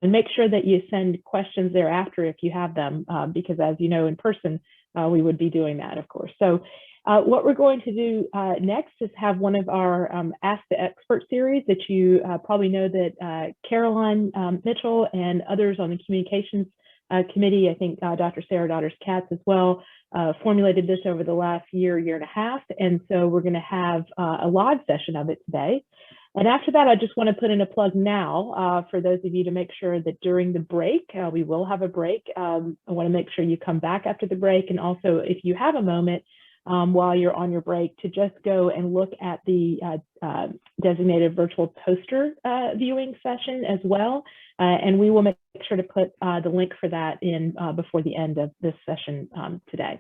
And make sure that you send questions thereafter if you have them, because as you know, in person, we would be doing that, of course. So what we're going to do next is have one of our Ask the Expert series that you probably know that Caroline Mitchell and others on the communications committee, I think Dr. Sarah Daughters-Katz as well, formulated this over the last year and a half. And so we're going to have a live session of it today. And after that, I just want to put in a plug now for those of you to make sure that during the break, we will have a break. I want to make sure you come back after the break. And also, if you have a moment while you're on your break, to just go and look at the designated virtual poster viewing session as well. And we will make sure to put the link for that in before the end of this session today.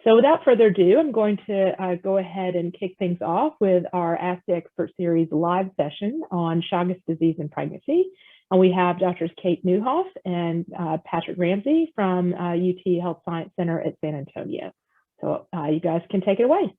So without further ado, I'm going to go ahead and kick things off with our Ask the Expert series live session on Chagas disease and pregnancy. And we have Drs. Kate Neuhoff and Patrick Ramsey from UT Health Science Center at San Antonio. So you guys can take it away.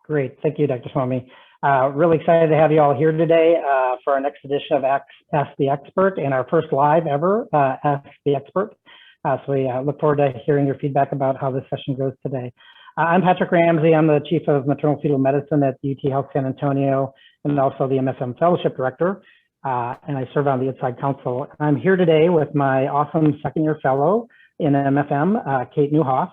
Great, thank you, Dr. Swami. Really excited to have you all here today for our next edition of Ask the Expert and our first live ever Ask the Expert. So we look forward to hearing your feedback about how this session goes today. I'm Patrick Ramsey. I'm the Chief of Maternal Fetal Medicine at UT Health San Antonio and also the MSM Fellowship Director. And I serve on the Inside Council. I'm here today with my awesome second-year fellow in MFM, Kate Neuhoff.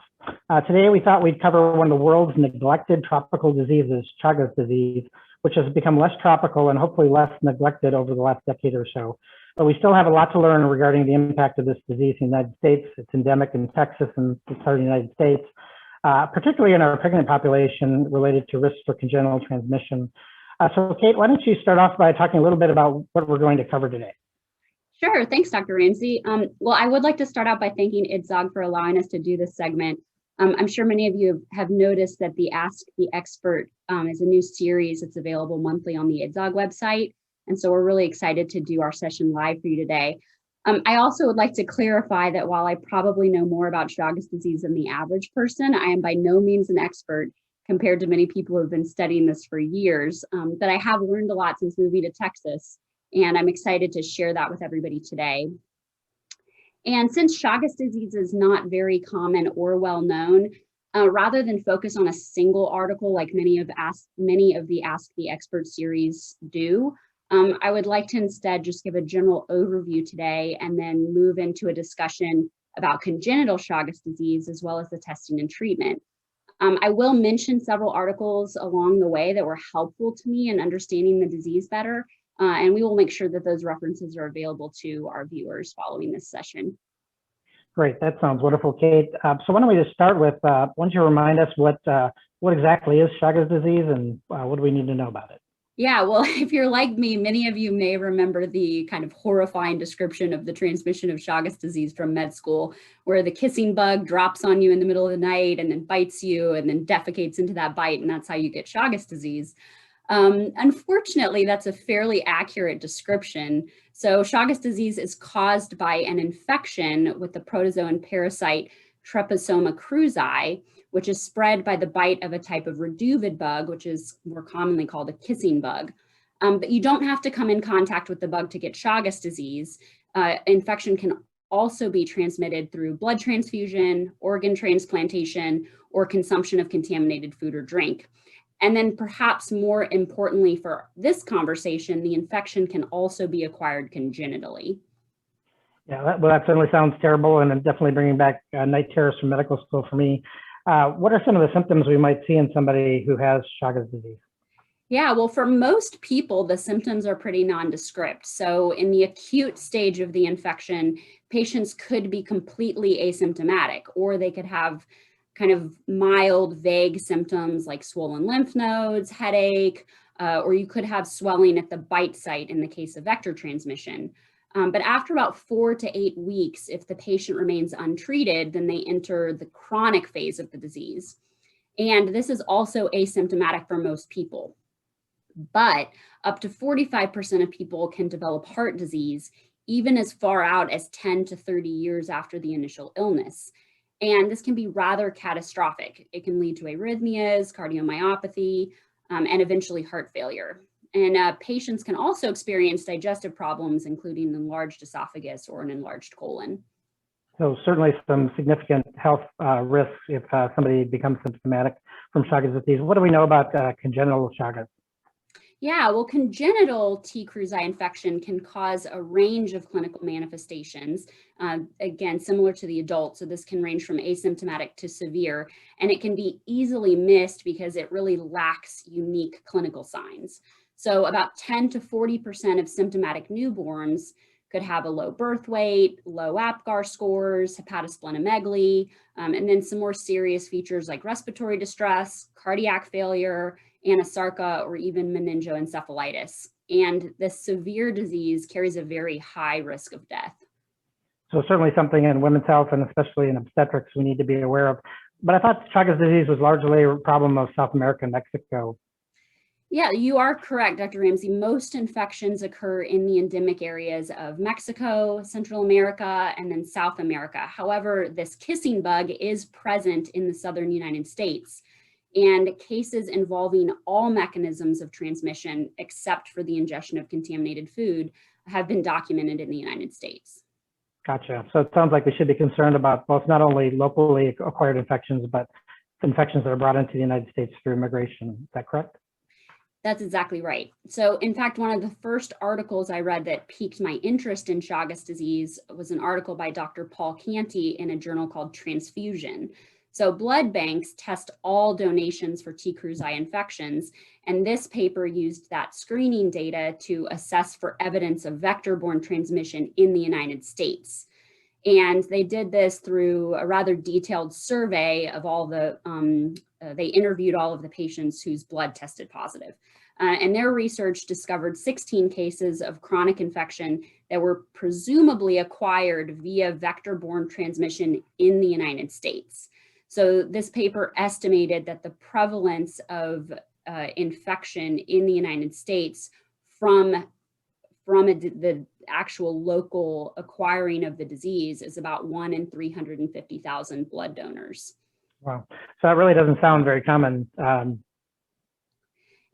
Today we thought we'd cover one of the world's neglected tropical diseases, Chagas disease, which has become less tropical and hopefully less neglected over the last decade or so. But we still have a lot to learn regarding the impact of this disease in the United States. It's endemic in Texas and the southern United States, particularly in our pregnant population related to risks for congenital transmission. So Kate, why don't you start off by talking a little bit about what we're going to cover today? Sure, thanks, Dr. Ramsey. Well, I would like to start out by thanking IDZOG for allowing us to do this segment. I'm sure many of you have noticed that the Ask the Expert is a new series that's available monthly on the IDZOG website. And so we're really excited to do our session live for you today. I also would like to clarify that while I probably know more about Chagas disease than the average person, I am by no means an expert compared to many people who have been studying this for years, but I have learned a lot since moving to Texas, and I'm excited to share that with everybody today. And since Chagas disease is not very common or well known, rather than focus on a single article like many of the Ask the Expert series do, I would like to instead just give a general overview today and then move into a discussion about congenital Chagas disease as well as the testing and treatment. I will mention several articles along the way that were helpful to me in understanding the disease better, and we will make sure that those references are available to our viewers following this session. Great, that sounds wonderful, Kate. So why don't we just start with, why don't you remind us what exactly is Chagas disease and what do we need to know about it? Yeah, well, if you're like me, many of you may remember the kind of horrifying description of the transmission of Chagas disease from med school, where the kissing bug drops on you in the middle of the night and then bites you and then defecates into that bite, and that's how you get Chagas disease. Unfortunately, that's a fairly accurate description. So Chagas disease is caused by an infection with the protozoan parasite Trypanosoma cruzi, which is spread by the bite of a type of reduvid bug, which is more commonly called a kissing bug. But you don't have to come in contact with the bug to get Chagas disease. Infection can also be transmitted through blood transfusion, organ transplantation, or consumption of contaminated food or drink. And then perhaps more importantly for this conversation, the infection can also be acquired congenitally. Yeah, that certainly sounds terrible, and definitely bringing back night terrors from medical school for me. What are some of the symptoms we might see in somebody who has Chagas disease? Yeah, well, for most people, the symptoms are pretty nondescript. So in the acute stage of the infection, patients could be completely asymptomatic, or they could have kind of mild, vague symptoms like swollen lymph nodes, headache, or you could have swelling at the bite site in the case of vector transmission. But after about 4 to 8 weeks, if the patient remains untreated, then they enter the chronic phase of the disease. And this is also asymptomatic for most people. But up to 45% of people can develop heart disease, even as far out as 10 to 30 years after the initial illness. And this can be rather catastrophic. It can lead to arrhythmias, cardiomyopathy, and eventually heart failure. And patients can also experience digestive problems, including an enlarged esophagus or an enlarged colon. So certainly some significant health risks if somebody becomes symptomatic from Chagas disease. What do we know about congenital Chagas? Yeah, well, congenital T. cruzi infection can cause a range of clinical manifestations, again, similar to the adult. So this can range from asymptomatic to severe, and it can be easily missed because it really lacks unique clinical signs. So about 10 to 40% of symptomatic newborns could have a low birth weight, low APGAR scores, hepatosplenomegaly, and then some more serious features like respiratory distress, cardiac failure, anasarca, or even meningoencephalitis. And the severe disease carries a very high risk of death. So certainly something in women's health and especially in obstetrics we need to be aware of. But I thought Chagas disease was largely a problem of South America and Mexico. Yeah, you are correct, Dr. Ramsey. Most infections occur in the endemic areas of Mexico, Central America, and then South America. However, this kissing bug is present in the southern United States, and cases involving all mechanisms of transmission, except for the ingestion of contaminated food, have been documented in the United States. Gotcha. So it sounds like we should be concerned about both not only locally acquired infections, but infections that are brought into the United States through immigration. Is that correct? That's exactly right. So in fact, one of the first articles I read that piqued my interest in Chagas disease was an article by Dr. Paul Canty in a journal called Transfusion. So blood banks test all donations for T. cruzi infections, and this paper used that screening data to assess for evidence of vector-borne transmission in the United States. And they did this through a rather detailed survey of all the, they interviewed all of the patients whose blood tested positive. And their research discovered 16 cases of chronic infection that were presumably acquired via vector-borne transmission in the United States. So this paper estimated that the prevalence of infection in the United States from the actual local acquiring of the disease is about 1 in 350,000 blood donors. Wow. So that really doesn't sound very common.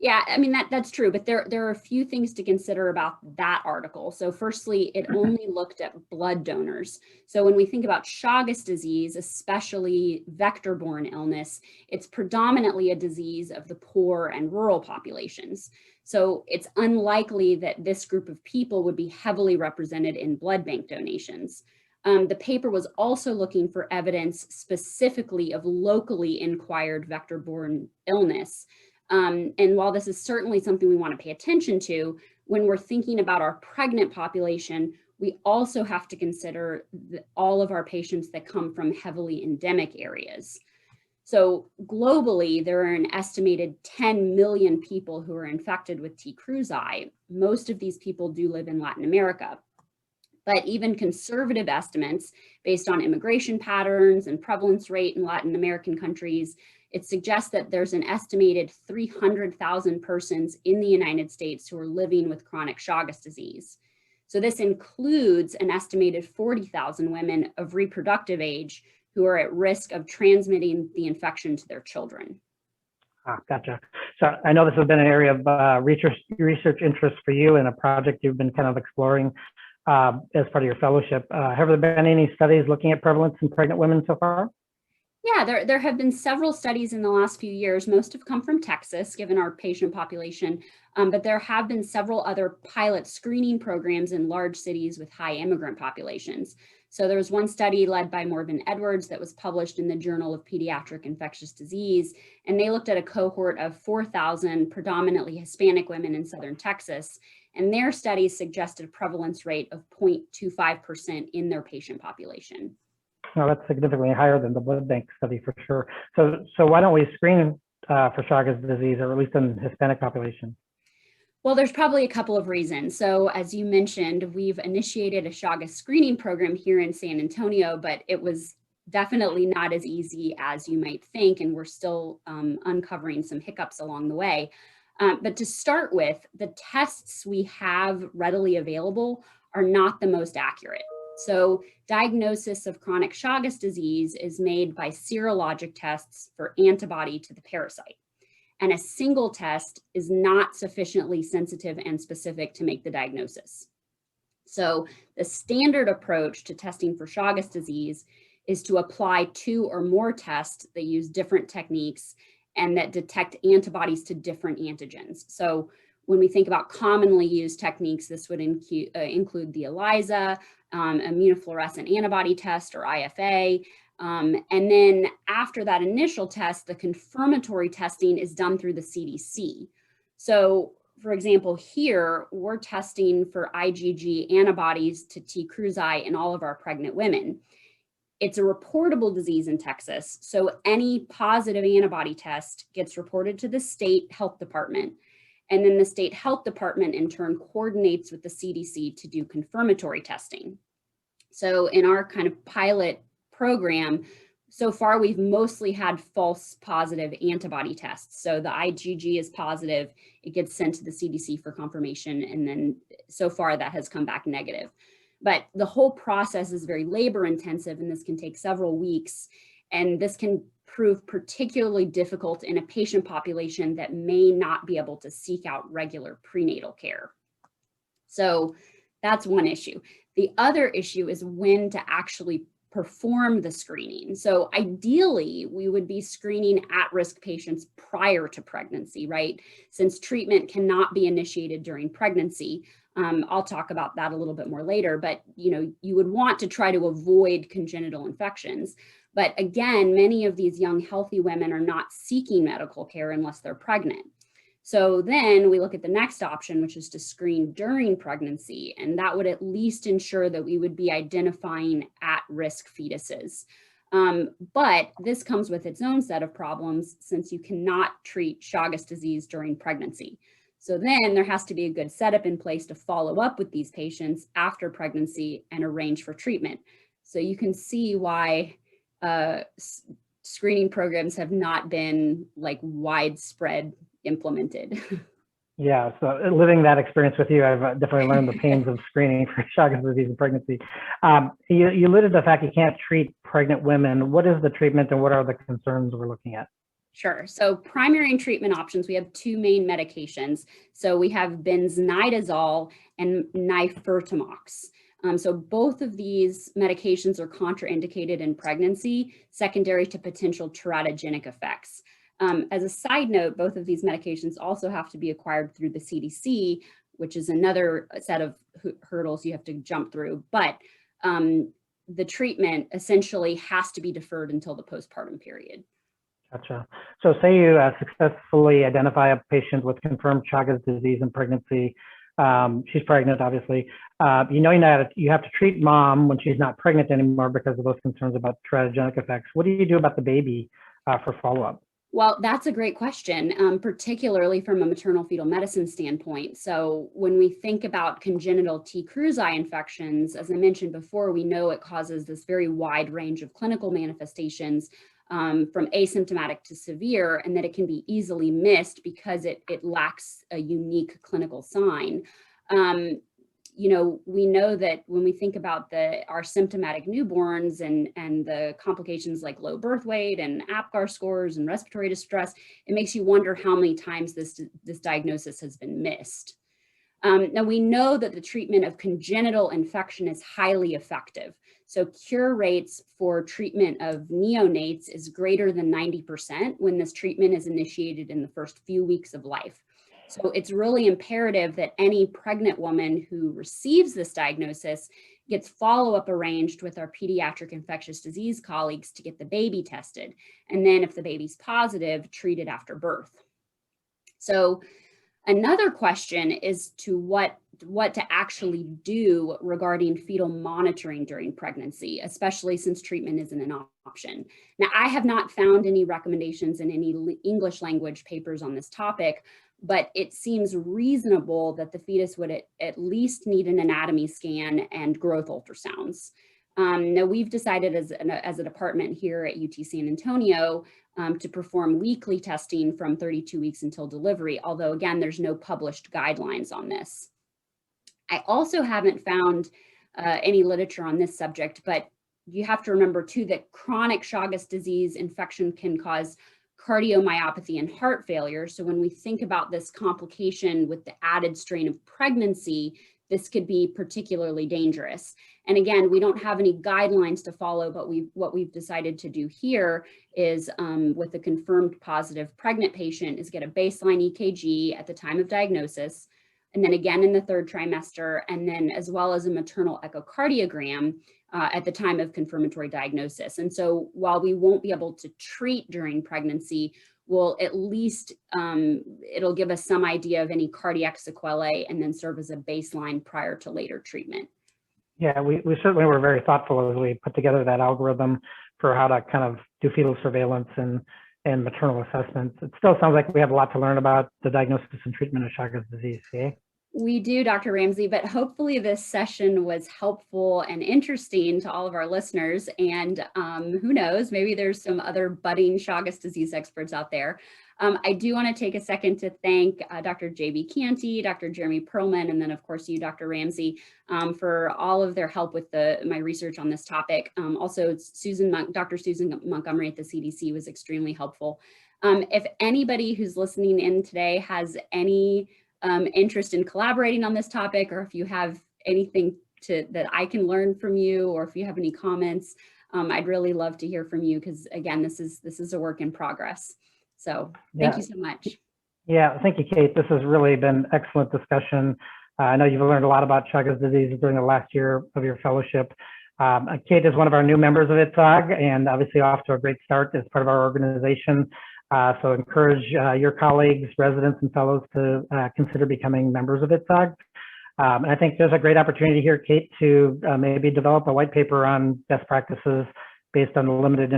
Yeah, I mean, that's true, but there are a few things to consider about that article. So firstly, it only looked at blood donors. So when we think about Chagas disease, especially vector-borne illness, it's predominantly a disease of the poor and rural populations. So it's unlikely that this group of people would be heavily represented in blood bank donations. The paper was also looking for evidence specifically of locally acquired vector-borne illness. And while this is certainly something we want to pay attention to, when we're thinking about our pregnant population, we also have to consider all of our patients that come from heavily endemic areas. So globally, there are an estimated 10 million people who are infected with T. cruzi. Most of these people do live in Latin America. But even conservative estimates based on immigration patterns and prevalence rate in Latin American countries, it suggests that there's an estimated 300,000 persons in the United States who are living with chronic Chagas disease. So this includes an estimated 40,000 women of reproductive age who are at risk of transmitting the infection to their children. Gotcha. So I know this has been an area of research interest for you and a project you've been kind of exploring as part of your fellowship. Have there been any studies looking at prevalence in pregnant women so far? Yeah, there have been several studies in the last few years. Most have come from Texas, given our patient population, but there have been several other pilot screening programs in large cities with high immigrant populations. So there was one study led by Morgan Edwards that was published in the Journal of Pediatric Infectious Disease, and they looked at a cohort of 4,000 predominantly Hispanic women in southern Texas, and their study suggested a prevalence rate of 0.25% in their patient population. Well, that's significantly higher than the blood bank study for sure. So why don't we screen for Chagas disease, or at least in the Hispanic population? Well, there's probably a couple of reasons. So as you mentioned, we've initiated a Chagas screening program here in San Antonio, but it was definitely not as easy as you might think, and we're still uncovering some hiccups along the way. But to start with, the tests we have readily available are not the most accurate. So diagnosis of chronic Chagas disease is made by serologic tests for antibody to the parasite. and a single test is not sufficiently sensitive and specific to make the diagnosis. So the standard approach to testing for Chagas disease is to apply 2 or more tests that use different techniques and that detect antibodies to different antigens. So when we think about commonly used techniques, this would include the ELISA, immunofluorescent antibody test, or IFA. And then after that initial test, the confirmatory testing is done through the CDC. So for example, here we're testing for IgG antibodies to T. cruzi in all of our pregnant women. It's a reportable disease in Texas, so any positive antibody test gets reported to the state health department, and then the state health department in turn coordinates with the CDC to do confirmatory testing. So in our kind of pilot program, so far we've mostly had false positive antibody tests. So the IgG is positive, it gets sent to the CDC for confirmation, and then so far that has come back negative. But the whole process is very labor intensive, and this can take several weeks, and this can prove particularly difficult in a patient population that may not be able to seek out regular prenatal care. So that's one issue. The other issue is when to actually perform the screening. So ideally, we would be screening at-risk patients prior to pregnancy, right? Since treatment cannot be initiated during pregnancy. I'll talk about that a little bit more later, but you would want to try to avoid congenital infections. But again, many of these young, healthy women are not seeking medical care unless they're pregnant. So then we look at the next option, which is to screen during pregnancy, and that would at least ensure that we would be identifying at-risk fetuses. But this comes with its own set of problems since you cannot treat Chagas disease during pregnancy. So then there has to be a good setup in place to follow up with these patients after pregnancy and arrange for treatment. So you can see why screening programs have not been like widespread implemented. Yeah, so living that experience with you, I've definitely learned the pains of screening for Chagas disease in pregnancy. You alluded to the fact you can't treat pregnant women. What is the treatment and what are the concerns we're looking at? Sure. So primary treatment options, we have 2 main medications. So we have benzonidazole and nifurtimox. So both of these medications are contraindicated in pregnancy, secondary to potential teratogenic effects. As a side note, both of these medications also have to be acquired through the CDC, which is another set of hurdles you have to jump through. But the treatment essentially has to be deferred until the postpartum period. Gotcha. So say you successfully identify a patient with confirmed Chagas disease in pregnancy. She's pregnant, obviously. You have to treat mom when she's not pregnant anymore because of those concerns about teratogenic effects. What do you do about the baby for follow-up? Well, that's a great question, particularly from a maternal fetal medicine standpoint. So when we think about congenital T. cruzi infections, as I mentioned before, we know it causes this very wide range of clinical manifestations, from asymptomatic to severe, and that it can be easily missed because it lacks a unique clinical sign. We know that when we think about our symptomatic newborns and the complications like low birth weight and APGAR scores and respiratory distress, it makes you wonder how many times this diagnosis has been missed. Now we know that the treatment of congenital infection is highly effective. So cure rates for treatment of neonates is greater than 90% when this treatment is initiated in the first few weeks of life. So it's really imperative that any pregnant woman who receives this diagnosis gets follow-up arranged with our pediatric infectious disease colleagues to get the baby tested. And then if the baby's positive, treated after birth. So another question is to what to actually do regarding fetal monitoring during pregnancy, especially since treatment isn't an option. Now, I have not found any recommendations in any English language papers on this topic, but it seems reasonable that the fetus would at least need an anatomy scan and growth ultrasounds. Now, we've decided as a department here at UT San Antonio to perform weekly testing from 32 weeks until delivery, although again, there's no published guidelines on this. I also haven't found any literature on this subject, but you have to remember too that chronic Chagas disease infection can cause cardiomyopathy and heart failure. So when we think about this complication with the added strain of pregnancy, this could be particularly dangerous. And again, we don't have any guidelines to follow, but what we've decided to do here is with a confirmed positive pregnant patient is get a baseline EKG at the time of diagnosis, and then again in the 3rd trimester, and then as well as a maternal echocardiogram at the time of confirmatory diagnosis. And so while we won't be able to treat during pregnancy, we'll at least, it'll give us some idea of any cardiac sequelae and then serve as a baseline prior to later treatment. Yeah, we certainly were very thoughtful as we put together that algorithm for how to kind of do fetal surveillance and maternal assessments. It still sounds like we have a lot to learn about the diagnosis and treatment of Chagas disease. Yeah? We do, Dr. Ramsey, but hopefully this session was helpful and interesting to all of our listeners. And who knows, maybe there's some other budding Chagas disease experts out there. I do want to take a second to thank Dr. J.B. Canty, Dr. Jeremy Perlman, and then of course you, Dr. Ramsey, for all of their help with my research on this topic. Also, Dr. Susan Montgomery at the CDC was extremely helpful. If anybody who's listening in today has any interest in collaborating on this topic, or if you have anything that I can learn from you, or if you have any comments, I'd really love to hear from you, because again, this is a work in progress. So thank you so much. Yeah, thank you, Kate. This has really been excellent discussion. I know you've learned a lot about Chagas disease during the last year of your fellowship. Kate is one of our new members of ITSOG, and obviously off to a great start as part of our organization. So encourage your colleagues, residents, and fellows to consider becoming members of ITSOG. And I think there's a great opportunity here, Kate, to maybe develop a white paper on best practices based on the limited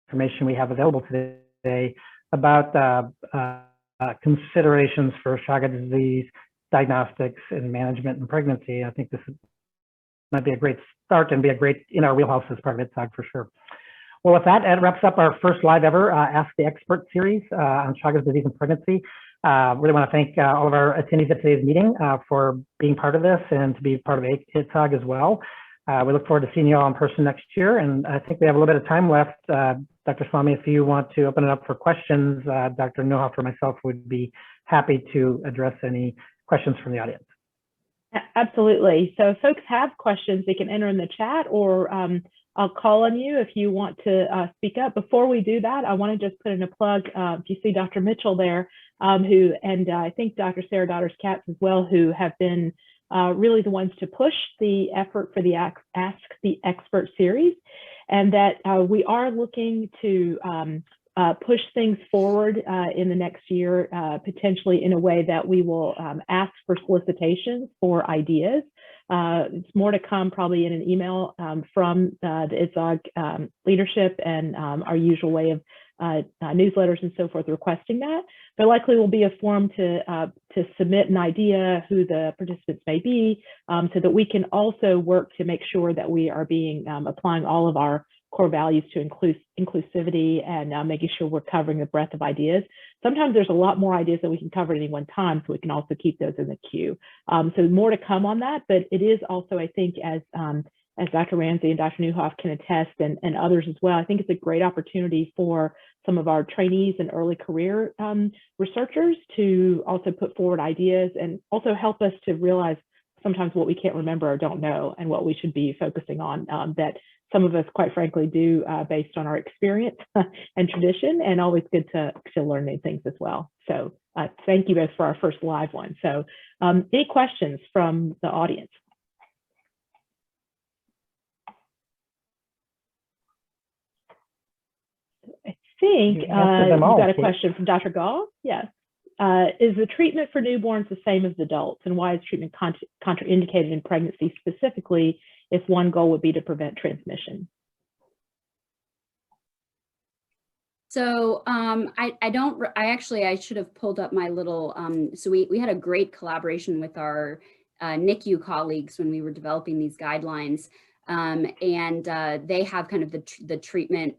information we have available today about considerations for Chagas disease diagnostics and management in pregnancy. I think this might be a great start and be a great in our wheelhouse as part of ITSOG for sure. Well, with that, that wraps up our first live ever Ask the Expert series on Chagas disease and pregnancy. Really want to thank all of our attendees at today's meeting for being part of this and to be part of ITSOG as well. We look forward to seeing you all in person next year. And I think we have a little bit of time left. Dr. Swamy, if you want to open it up for questions, Dr. Neuhoff or myself would be happy to address any questions from the audience. Absolutely. So if folks have questions, they can enter in the chat, or I'll call on you if you want to speak up. Before we do that, I want to just put in a plug. If you see Dr. Mitchell there, and I think Dr. Sarah Daughters-Katz as well, who have been really the ones to push the effort for the Ask the Expert series, and that we are looking to push things forward in the next year, potentially in a way that we will ask for solicitations for ideas. It's more to come probably in an email from the ITSOG leadership and our usual way of newsletters and so forth requesting that. There likely will be a form to submit an idea, who the participants may be, so that we can also work to make sure that we are applying all of our core values to inclusivity and making sure we're covering the breadth of ideas. Sometimes there's a lot more ideas that we can cover at any one time, so we can also keep those in the queue. So more to come on that, but it is also, I think, as Dr. Ramsey and Dr. Neuhoff can attest, and others as well, I think it's a great opportunity for some of our trainees and early career researchers to also put forward ideas and also help us to realize sometimes what we can't remember or don't know, and what we should be focusing on that some of us, quite frankly, do based on our experience and tradition, and always good to learn new things as well. So thank you both for our first live one. So any questions from the audience? I think you got a question from Dr. Gall. Yes. Is the treatment for newborns the same as adults, and why is treatment contraindicated in pregnancy, specifically if one goal would be to prevent transmission? So I should have pulled up my little, so we had a great collaboration with our NICU colleagues when we were developing these guidelines. And they have kind of the treatment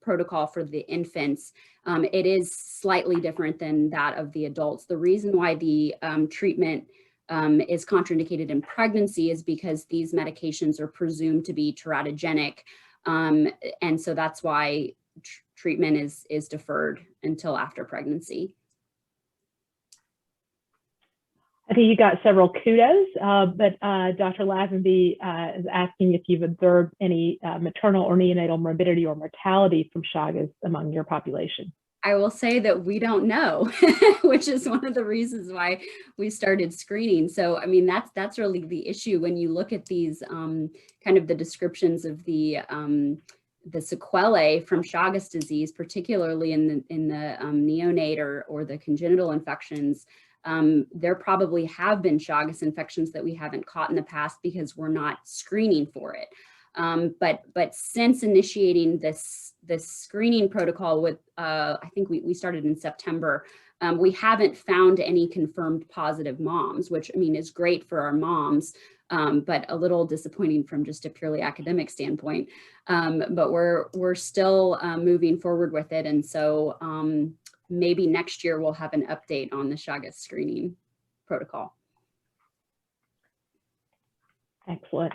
protocol for the infants. It is slightly different than that of the adults. The reason why the treatment is contraindicated in pregnancy is because these medications are presumed to be teratogenic. And so that's why treatment is deferred until after pregnancy. I think you got several kudos, but Dr. Lazenby is asking if you've observed any maternal or neonatal morbidity or mortality from Chagas among your population. I will say that we don't know, which is one of the reasons why we started screening. So, I mean, that's really the issue when you look at these kind of the descriptions of the sequelae from Chagas disease, particularly in the neonate or the congenital infections. There probably have been Chagas infections that we haven't caught in the past because we're not screening for it. But since initiating this screening protocol with, I think we started in September, we haven't found any confirmed positive moms, which I mean is great for our moms, but a little disappointing from just a purely academic standpoint. But we're still moving forward with it, and so maybe next year we'll have an update on the Chagas screening protocol. Excellent.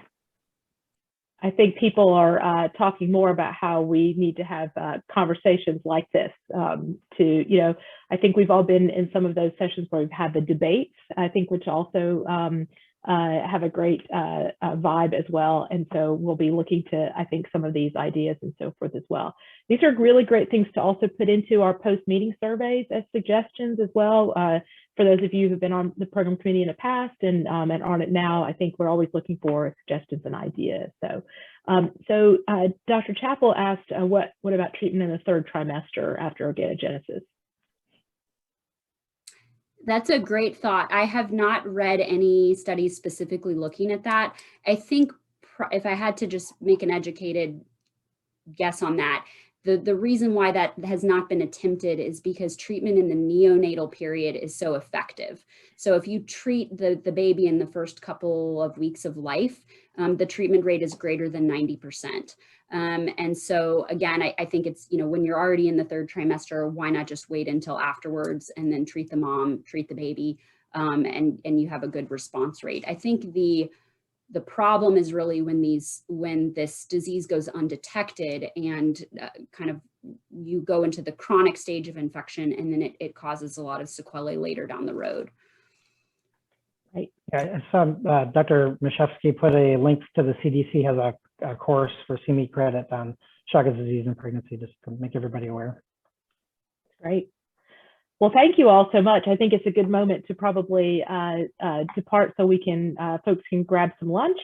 I think people are talking more about how we need to have conversations like this I think we've all been in some of those sessions where we've had the debates, I think, which also have a great vibe as well. And so we'll be looking to, I think, some of these ideas and so forth as well. These are really great things to also put into our post-meeting surveys as suggestions as well. For those of you who've been on the program committee in the past and on it now, I think we're always looking for suggestions and ideas. So, Dr. Chappell asked, what about treatment in the third trimester after organogenesis? That's a great thought. I have not read any studies specifically looking at that. I think if I had to just make an educated guess on that, the reason why that has not been attempted is because treatment in the neonatal period is so effective. So if you treat the baby in the first couple of weeks of life, the treatment rate is greater than 90%. And so again, I think it's, when you're already in the third trimester, why not just wait until afterwards and then treat the mom, treat the baby, and you have a good response rate. I think the problem is really when this disease goes undetected and kind of you go into the chronic stage of infection, and then it causes a lot of sequelae later down the road. Right. Yeah, so Dr. Mashevsky put a link to the CDC has a course for CME credit on Chagas disease and pregnancy, just to make everybody aware. Great. Well, thank you all so much. I think it's a good moment to probably depart so we can, folks can grab some lunch